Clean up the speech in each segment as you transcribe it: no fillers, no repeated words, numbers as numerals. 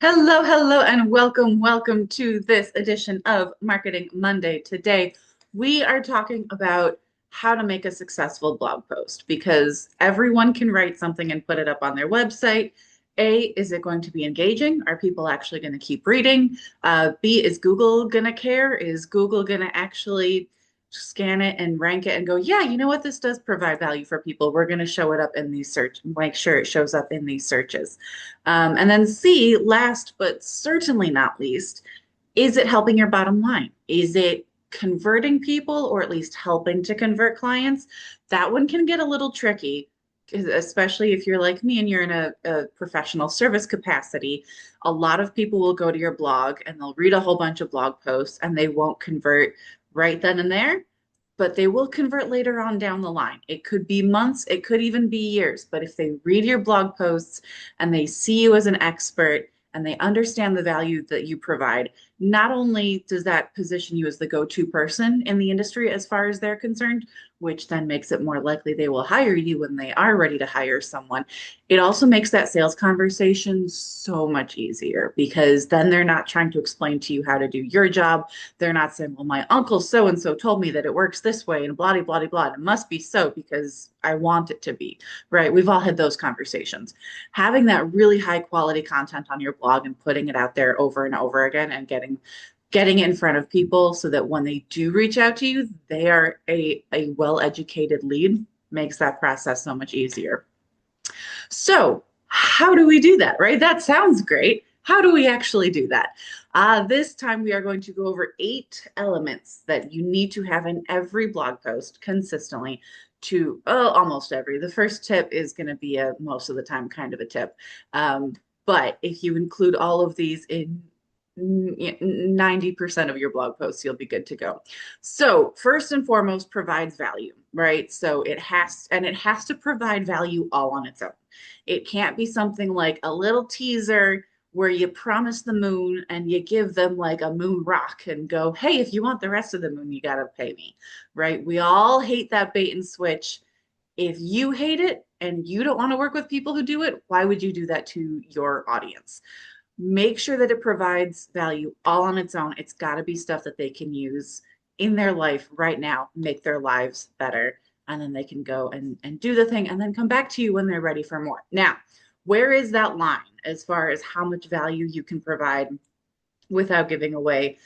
Hello, hello, and welcome to this edition of Marketing Monday. Today, we are talking about how to make a successful blog post because everyone can write something and put it up on their website. A, is it going to be engaging? Are people actually going to keep reading? B, is Google going to care? Is Google going to actually scan it and rank it and go, yeah, you know what? This does provide value for people. We're going to show it up in these search, make sure it shows up in these searches. And then C, last but certainly not least, is it helping your bottom line? Is it converting people or at least helping to convert clients? That one can get a little tricky, especially if you're like me and you're in a professional service capacity. A lot of people will go to your blog and they'll read a whole bunch of blog posts and they won't convert right then and there, but they will convert later on down the line. It could be months, it could even be years. But if they read your blog posts and they see you as an expert and they understand the value that you provide, not only does that position you as the go-to person in the industry as far as they're concerned, which then makes it more likely they will hire you when they are ready to hire someone. It also makes that sales conversation so much easier because then they're not trying to explain to you how to do your job. They're not saying, well, my uncle so and so told me that it works this way and blah, blah, blah, blah. It must be so because I want it to be, right? We've all had those conversations. Having that really high quality content on your blog and putting it out there over and over again and getting it in front of people so that when they do reach out to you, they are a well-educated lead makes that process so much easier. So, how do we do that, right? That sounds great. How do we actually do that? This time we are going to go over 8 elements that you need to have in every blog post consistently to almost every. The first tip is going to be a most of the time kind of a tip. But if you include all of these in 90% of your blog posts, you'll be good to go. So first and foremost, provides value, right? So it has to provide value all on its own. It can't be something like a little teaser where you promise the moon and you give them like a moon rock and go, hey, if you want the rest of the moon, you got to pay me, right? We all hate that bait and switch. If you hate it and you don't want to work with people who do it, why would you do that to your audience? Make sure that it provides value all on its own. It's got to be stuff that they can use in their life right now, make their lives better. And then they can go and do the thing and then come back to you when they're ready for more. Now, where is that line as far as how much value you can provide without giving away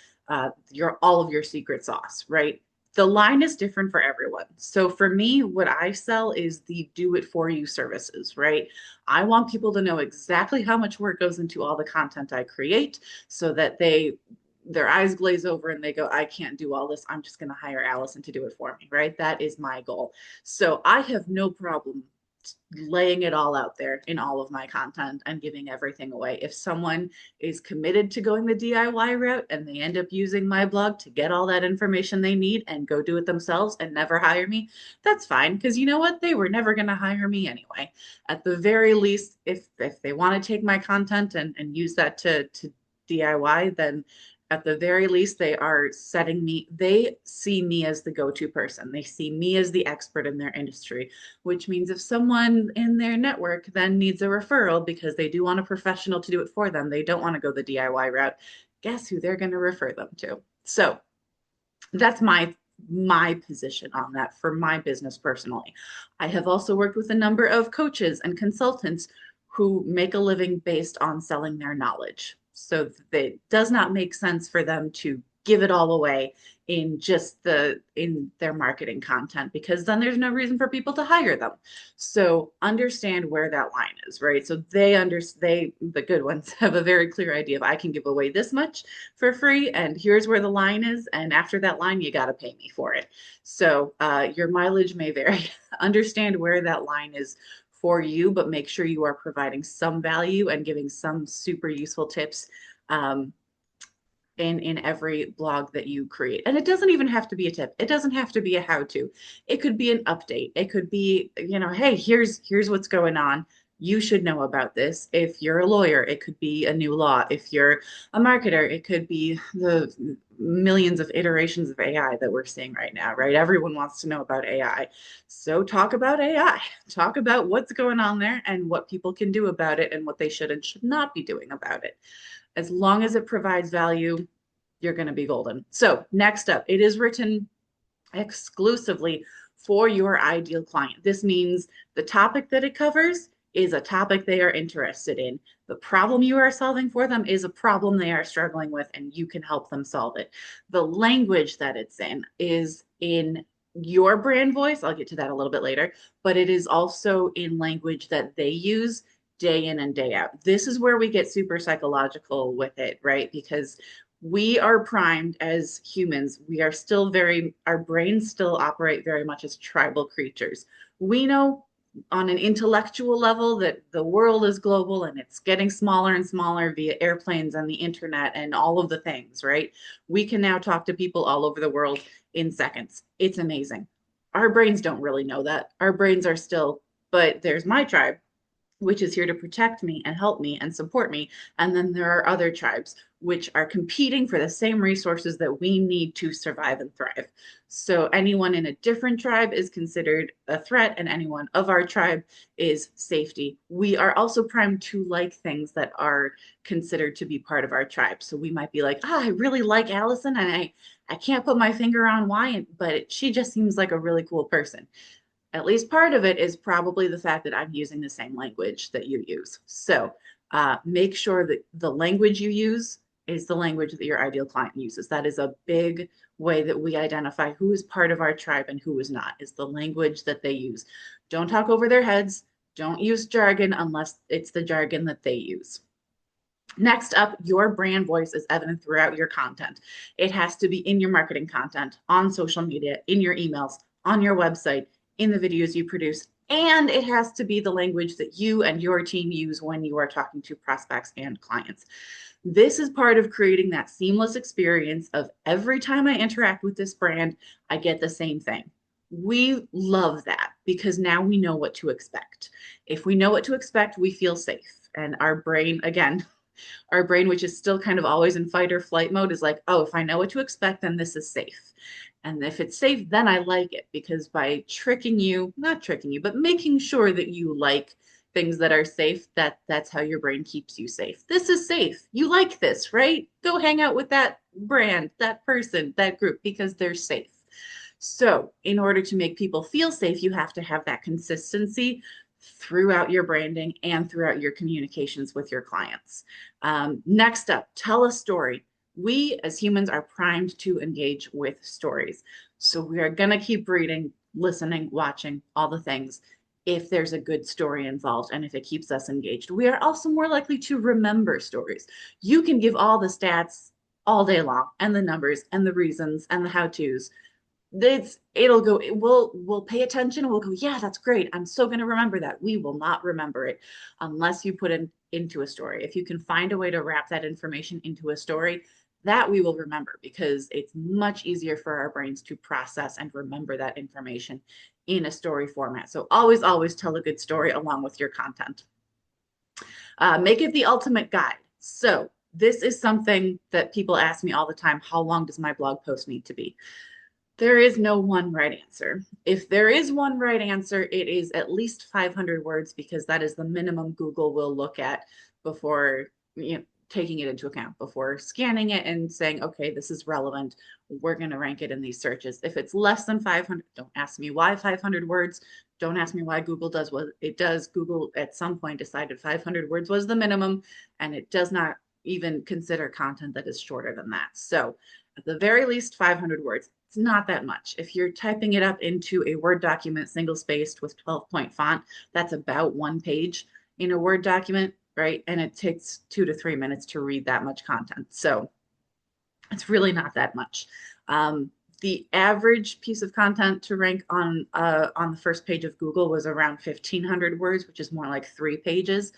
your all of your secret sauce, right? The line is different for everyone. So for me, what I sell is the do it for you services, right? I want people to know exactly how much work goes into all the content I create so that their eyes glaze over and they go, I can't do all this. I'm just going to hire Allison to do it for me, right? That is my goal. So I have no problem laying it all out there in all of my content and giving everything away. If someone is committed to going the DIY route and they end up using my blog to get all that information they need and go do it themselves and never hire me, that's fine. Because you know what? They were never going to hire me anyway. At the very least, if they want to take my content and use that to DIY, then at the very least, they see me as the go-to person. They see me as the expert in their industry, which means if someone in their network then needs a referral because they do want a professional to do it for them, they don't want to go the DIY route, guess who they're going to refer them to? So that's my position on that for my business personally. I have also worked with a number of coaches and consultants who make a living based on selling their knowledge. So it does not make sense for them to give it all away in their marketing content because then there's no reason for people to hire them. So understand where that line is, right? So the good ones have a very clear idea of I can give away this much for free and here's where the line is. And after that line, you got to pay me for it. So your mileage may vary. Understand where that line is for you, but make sure you are providing some value and giving some super useful tips in every blog that you create. And it doesn't even have to be a tip. It doesn't have to be a how-to. It could be an update. It could be, hey, here's what's going on. You should know about this. If you're a lawyer, it could be a new law. If you're a marketer, it could be the millions of iterations of AI that we're seeing right now, right? Everyone wants to know about AI. So talk about AI. Talk about what's going on there and what people can do about it and what they should and should not be doing about it. As long as it provides value, you're going to be golden. So next up, it is written exclusively for your ideal client. This means the topic that it covers is a topic they are interested in. The problem you are solving for them is a problem they are struggling with, and you can help them solve it. The language that it's in is in your brand voice. I'll get to that a little bit later, but it is also in language that they use day in and day out. This is where we get super psychological with it, right? Because we are primed as humans. We are still very, our brains still operate very much as tribal creatures. We know on an intellectual level that the world is global and it's getting smaller and smaller via airplanes and the internet and all of the things, right? We can now talk to people all over the world in seconds. It's amazing. Our brains don't really know that. Our brains are still, but there's my tribe, which is here to protect me and help me and support me. And then there are other tribes which are competing for the same resources that we need to survive and thrive. So anyone in a different tribe is considered a threat, and anyone of our tribe is safety. We are also primed to like things that are considered to be part of our tribe. So we might be like, I really like Allison, and I can't put my finger on why, but she just seems like a really cool person. At least part of it is probably the fact that I'm using the same language that you use. So make sure that the language you use is the language that your ideal client uses. That is a big way that we identify who is part of our tribe and who is not, is the language that they use. Don't talk over their heads. Don't use jargon unless it's the jargon that they use. Next up, your brand voice is evident throughout your content. It has to be in your marketing content, on social media, in your emails, on your website, in the videos you produce, and it has to be the language that you and your team use when you are talking to prospects and clients. This is part of creating that seamless experience of every time I interact with this brand, I get the same thing. We love that because now we know what to expect. If we know what to expect, we feel safe. And our brain, again, our brain, which is still kind of always in fight or flight mode, is like, oh, if I know what to expect, then this is safe. And if it's safe, then I like it, because by tricking you, not tricking you, but making sure that you like things that are safe, that's how your brain keeps you safe. This is safe. You like this, right? Go hang out with that brand, that person, that group, because they're safe. So, in order to make people feel safe, you have to have that consistency throughout your branding and throughout your communications with your clients. Next up, tell a story. We as humans are primed to engage with stories. So we are going to keep reading, listening, watching, all the things if there's a good story involved and if it keeps us engaged. We are also more likely to remember stories. You can give all the stats all day long and the numbers and the reasons and the how-tos. It'll go, we'll pay attention and we'll go, yeah, that's great, I'm so going to remember that. We will not remember it unless you put it into a story. If you can find a way to wrap that information into a story, that we will remember, because it's much easier for our brains to process and remember that information in a story format. So always tell a good story along with your content. Make it the ultimate guide. So this is something that people ask me all the time: how long does my blog post need to be? There is no one right answer. If there is one right answer, it is at least 500 words, because that is the minimum Google will look at before, taking it into account, before scanning it and saying, okay, this is relevant. We're going to rank it in these searches. If it's less than 500, don't ask me why 500 words. Don't ask me why Google does what it does. Google at some point decided 500 words was the minimum, and it does not even consider content that is shorter than that. So at the very least, 500 words. It's not that much. If you're typing it up into a Word document, single spaced with 12-point font, that's about 1 page in a Word document, right? And it takes 2 to 3 minutes to read that much content. So it's really not that much. The average piece of content to rank on the first page of Google was around 1,500 words, which is more like 3 pages.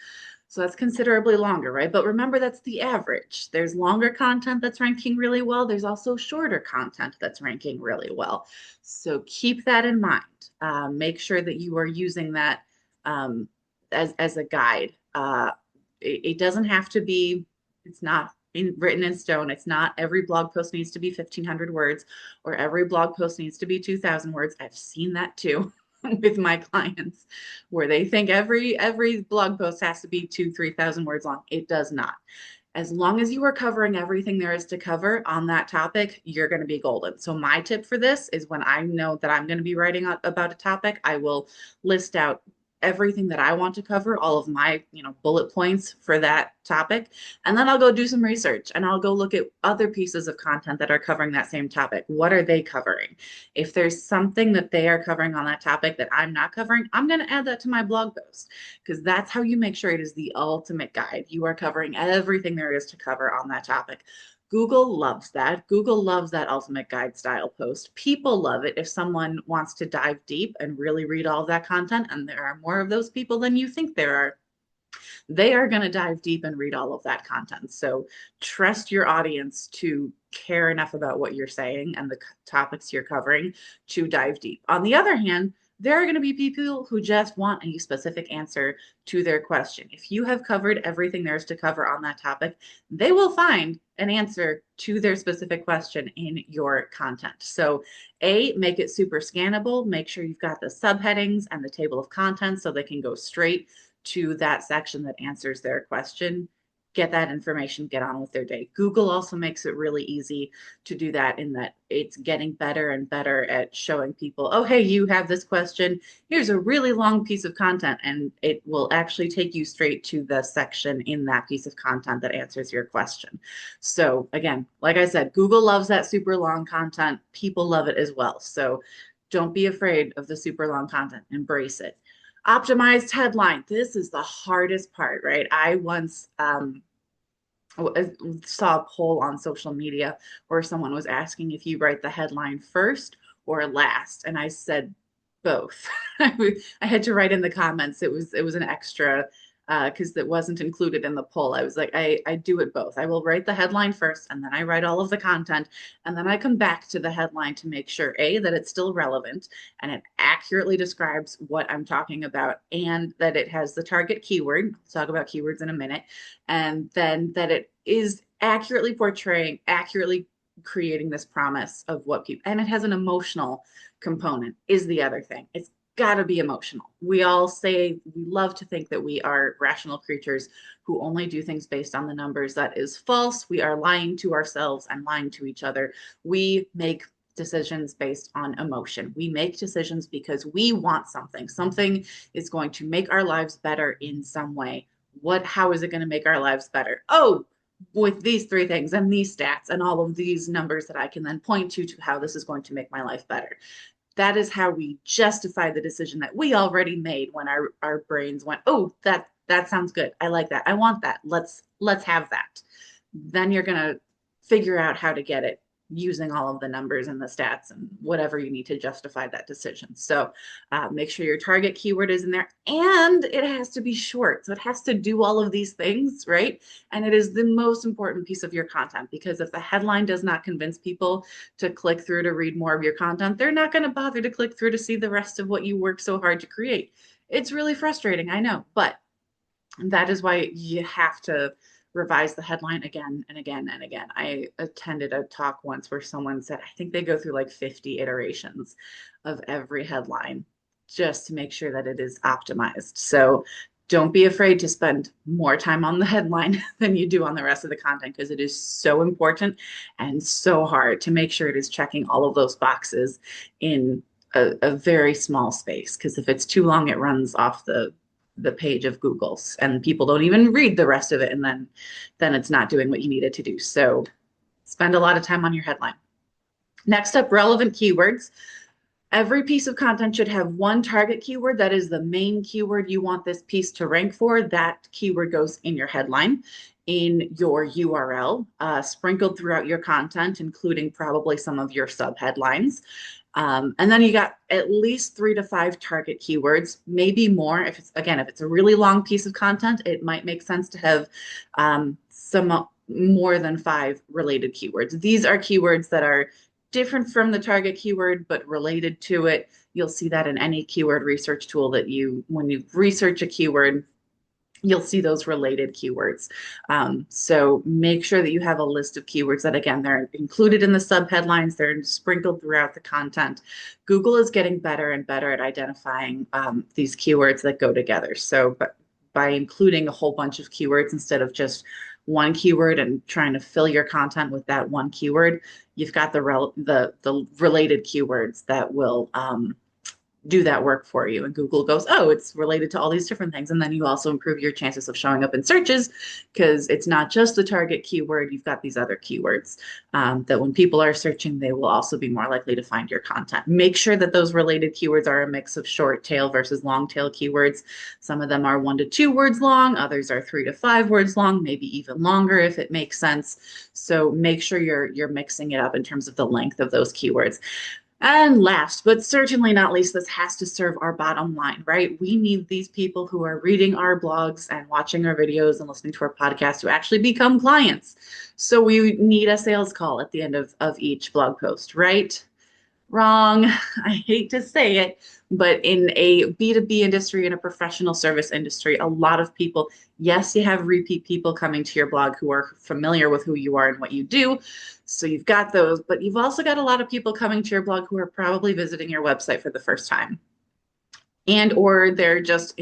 So that's considerably longer, right? But remember, that's the average. There's longer content that's ranking really well. There's also shorter content that's ranking really well. So keep that in mind. Make sure that you are using that as a guide. It doesn't have to be, it's not written in stone. It's not every blog post needs to be 1,500 words or every blog post needs to be 2,000 words. I've seen that too with my clients where they think every blog post has to be 3,000 words long. It does not. As long as you are covering everything there is to cover on that topic, you're going to be golden. So my tip for this is when I know that I'm going to be writing about a topic, I will list out everything that I want to cover, all of my, bullet points for that topic. And then I'll go do some research and I'll go look at other pieces of content that are covering that same topic. What are they covering? If there's something that they are covering on that topic that I'm not covering, I'm going to add that to my blog post because that's how you make sure it is the ultimate guide. You are covering everything there is to cover on that topic. Google loves that. Google loves that ultimate guide style post. People love it if someone wants to dive deep and really read all of that content, and there are more of those people than you think there are. They are going to dive deep and read all of that content. So trust your audience to care enough about what you're saying and the topics you're covering to dive deep. On the other hand, there are going to be people who just want a specific answer to their question. If you have covered everything there's to cover on that topic, they will find an answer to their specific question in your content. So make it super scannable. Make sure you've got the subheadings and the table of contents so they can go straight to that section that answers their question. Get that information, get on with their day. Google also makes it really easy to do that in that it's getting better and better at showing people, oh, hey, you have this question. Here's a really long piece of content, and it will actually take you straight to the section in that piece of content that answers your question. So again, like I said, Google loves that super long content. People love it as well. So don't be afraid of the super long content. Embrace it. Optimized headline. This is the hardest part, right? I once saw a poll on social media where someone was asking if you write the headline first or last, and I said both. I had to write in the comments. It was an extra because it wasn't included in the poll. I was like, I do it both. I will write the headline first, and then I write all of the content, and then I come back to the headline to make sure that it's still relevant and it accurately describes what I'm talking about, and that it has the target keyword. I'll talk about keywords in a minute, and then that it is accurately portraying, accurately creating this promise of what people, and it has an emotional component is the other thing. It's got to be emotional. We all say we love to think that we are rational creatures who only do things based on the numbers. That is false. We are lying to ourselves and lying to each other. We make decisions based on emotion. We make decisions because we want something. Something is going to make our lives better in some way. How is it going to make our lives better? Oh, with these three things and these stats and all of these numbers that I can then point to how this is going to make my life better. That is how we justify the decision that we already made when our brains went, oh, that sounds good. I like that. I want that. Let's have that. Then you're going to figure out how to get it using all of the numbers and the stats and whatever you need to justify that decision. So make sure your target keyword is in there, and it has to be short. So it has to do all of these things, right? And it is the most important piece of your content, because if the headline does not convince people to click through to read more of your content, they're not going to bother to click through to see the rest of what you worked so hard to create. It's really frustrating, I know, but that is why you have to revise the headline again and again and again. I attended a talk once where someone said, I think they go through like 50 iterations of every headline just to make sure that it is optimized. So don't be afraid to spend more time on the headline than you do on the rest of the content, because it is so important and so hard to make sure it is checking all of those boxes in a very small space. Because if it's too long, it runs off the page of Google's and people don't even read the rest of it, and then it's not doing what you need it to do. So spend a lot of time on your headline. Next up, relevant keywords. Every piece of content should have one target keyword that is the main keyword you want this piece to rank for. That keyword goes in your headline, in your URL, sprinkled throughout your content, including probably some of your subheadlines. And then you got at least 3 to 5 target keywords, maybe more. If it's a really long piece of content, it might make sense to have some more than 5 related keywords. These are keywords that are different from the target keyword, but related to it. You'll see that in any keyword research tool that when you research a keyword, you'll see those related keywords. So make sure that you have a list of keywords that, again, they're included in the subheadlines, they're sprinkled throughout the content. Google is getting better and better at identifying these keywords that go together. So by including a whole bunch of keywords instead of just one keyword and trying to fill your content with that one keyword, you've got the related keywords that will do that work for you. And Google goes, oh, it's related to all these different things. And then you also improve your chances of showing up in searches because it's not just the target keyword. You've got these other keywords that when people are searching, they will also be more likely to find your content. Make sure that those related keywords are a mix of short tail versus long tail keywords. Some of them are 1 to 2 words long. Others are 3 to 5 words long, maybe even longer if it makes sense. So make sure you're mixing it up in terms of the length of those keywords. And last, but certainly not least, this has to serve our bottom line, right? We need these people who are reading our blogs and watching our videos and listening to our podcast to actually become clients. So we need a sales call at the end of each blog post, right? Wrong. I hate to say it, but in a B2B industry, in a professional service industry, a lot of people, yes, you have repeat people coming to your blog who are familiar with who you are and what you do. So you've got those, but you've also got a lot of people coming to your blog who are probably visiting your website for the first time. And or they're just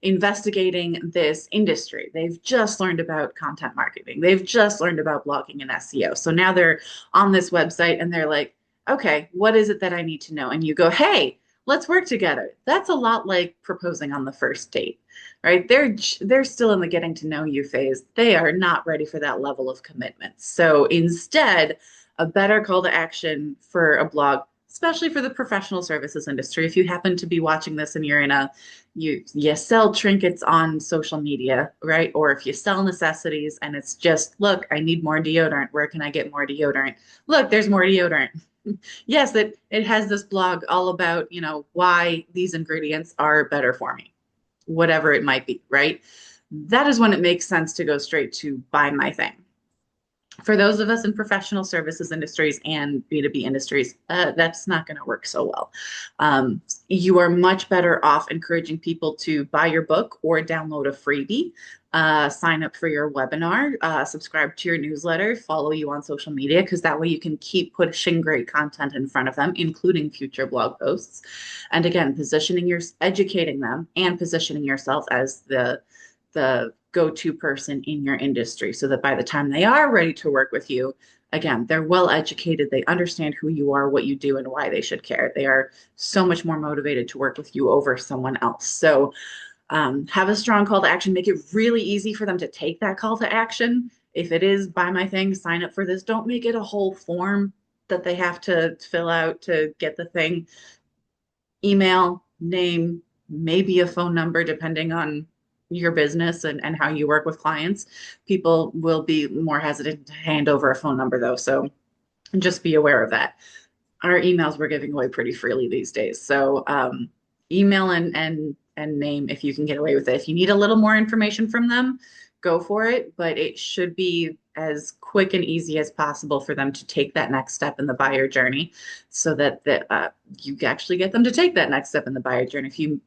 investigating this industry. They've just learned about content marketing. They've just learned about blogging and SEO. So now they're on this website and they're like, okay, what is it that I need to know? And you go, hey, let's work together. That's a lot like proposing on the first date, right? They're still in the getting to know you phase. They are not ready for that level of commitment. So instead, a better call to action for a blog, especially for the professional services industry. If you happen to be watching this and you're you sell trinkets on social media, right? Or if you sell necessities and it's just, look, I need more deodorant. Where can I get more deodorant? Look, there's more deodorant. Yes, it has this blog all about, why these ingredients are better for me, whatever it might be, right? That is when it makes sense to go straight to buy my thing. For those of us in professional services industries and B2B industries, that's not going to work so well. You are much better off encouraging people to buy your book or download a freebie, sign up for your webinar, subscribe to your newsletter, follow you on social media, because that way you can keep pushing great content in front of them, including future blog posts. And again, educating them and positioning yourself as the go-to person in your industry so that by the time they are ready to work with you, again, they're well educated, they understand who you are, what you do, and why they should care. They are so much more motivated to work with you over someone else. So have a strong call to action, make it really easy for them to take that call to action. If it is buy my thing, sign up for this, don't make it a whole form that they have to fill out to get the thing. Email, name, maybe a phone number, depending on your business and how you work with clients. People will be more hesitant to hand over a phone number though. So just be aware of that. Our emails we're giving away pretty freely these days. So email and name if you can get away with it. If you need a little more information from them, go for it. But it should be as quick and easy as possible for them to take that next step in the buyer journey so that you actually get them to take that next step in the buyer journey. If you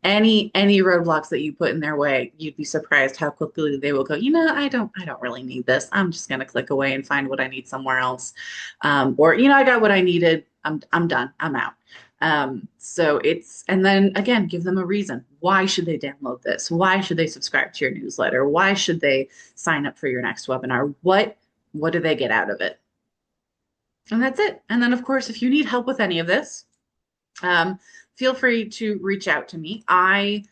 any roadblocks that you put in their way, you'd be surprised how quickly they will go, I don't really need this. I'm just going to click away and find what I need somewhere else. Or, I got what I needed. I'm done. I'm out. And then again, give them a reason. Why should they download this? Why should they subscribe to your newsletter? Why should they sign up for your next webinar? What do they get out of it? And that's it. And then of course, if you need help with any of this, feel free to reach out to me. I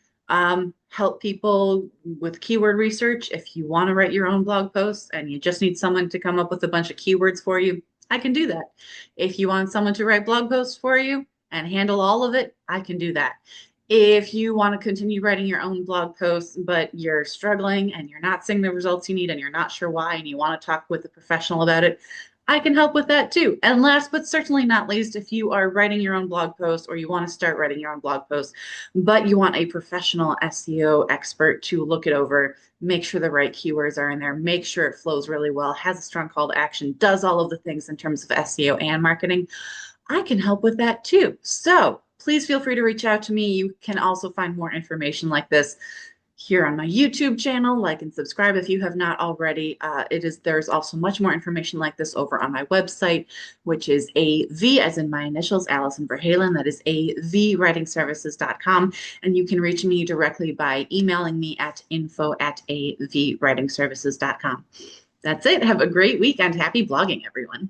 help people with keyword research. If you want to write your own blog posts and you just need someone to come up with a bunch of keywords for you, I can do that. If you want someone to write blog posts for you and handle all of it, I can do that. If you want to continue writing your own blog posts, but you're struggling and you're not seeing the results you need and you're not sure why and you want to talk with a professional about it, I can help with that too. And last but certainly not least, if you are writing your own blog post or you want to start writing your own blog post, but you want a professional SEO expert to look it over, make sure the right keywords are in there, make sure it flows really well, has a strong call to action, does all of the things in terms of SEO and marketing, I can help with that too. So please feel free to reach out to me. You can also find more information like this here on my YouTube channel. Like and subscribe if you have not already. There's also much more information like this over on my website, which is AV as in my initials, Allison Verhalen. That is avwritingservices.com. And you can reach me directly by emailing me at info@avwritingservices.com. That's it. Have a great weekend. Happy blogging, everyone.